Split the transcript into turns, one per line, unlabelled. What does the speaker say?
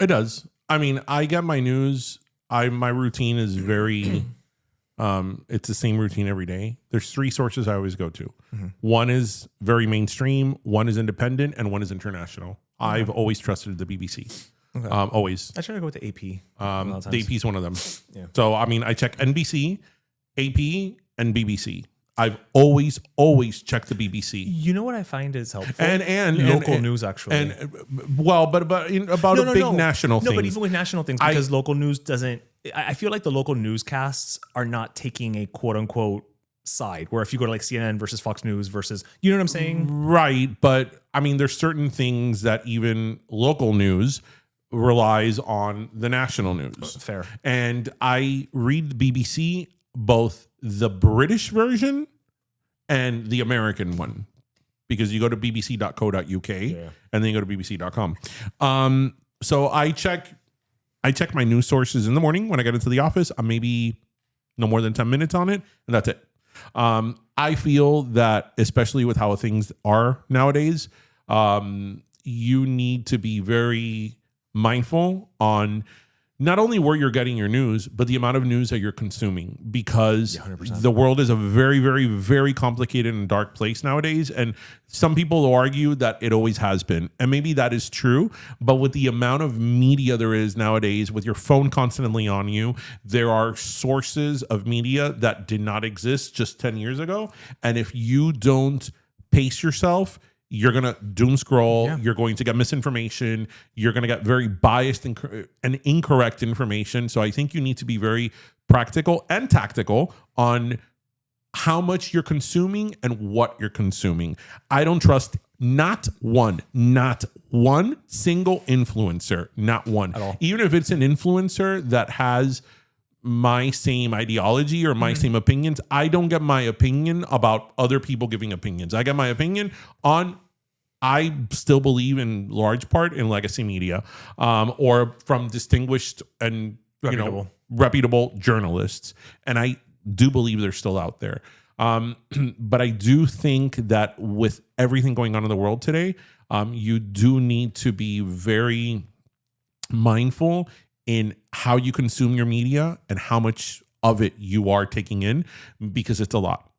It does. I mean, I get my news. My routine is very. It's the same routine every day. There's 3 sources I always go to. One is very mainstream, one is independent, and one is international. I've always trusted the BBC.
Okay.
Always.
I try to go with the AP.
The AP is one of them.
Yeah.
So, I mean, I check NBC, AP, and BBC. I've always checked the BBC.
You know what I find is helpful?
And
local news, actually.
And about a big national thing.
No, but even with national things, because local news doesn't... I feel like the local newscasts are not taking a quote-unquote side, where if you go to like CNN versus Fox News versus... You know what I'm saying?
Right, but I mean, there's certain things that even local news relies on the national news.
Fair.
And I read the BBC, both the British version and the American one, because you go to bbc.co.uk and then you go to bbc.com. So I check my news sources in the morning when I get into the office. I'm maybe no more than 10 minutes on it, and that's it. I feel that, especially with how things are nowadays, you need to be very mindful on not only where you're getting your news, but the amount of news that you're consuming, because the world is a very, very, very complicated and dark place nowadays. And some people will argue that it always has been. And maybe that is true. But with the amount of media there is nowadays, with your phone constantly on you, there are sources of media that did not exist just 10 years ago. And if you don't pace yourself, you're going to doom scroll. Yeah. You're going to get misinformation. You're going to get very biased and incorrect information. So I think you need to be very practical and tactical on how much you're consuming and what you're consuming. I don't trust not one single influencer, not one. At all. Even if it's an influencer that has my same ideology or my same opinions, I don't get my opinion about other people giving opinions. I get my opinion on, I still believe in large part in legacy media, or from distinguished and reputable journalists. And I do believe they're still out there. But I do think that with everything going on in the world today, you do need to be very mindful in how you consume your media and how much of it you are taking in, because it's a lot.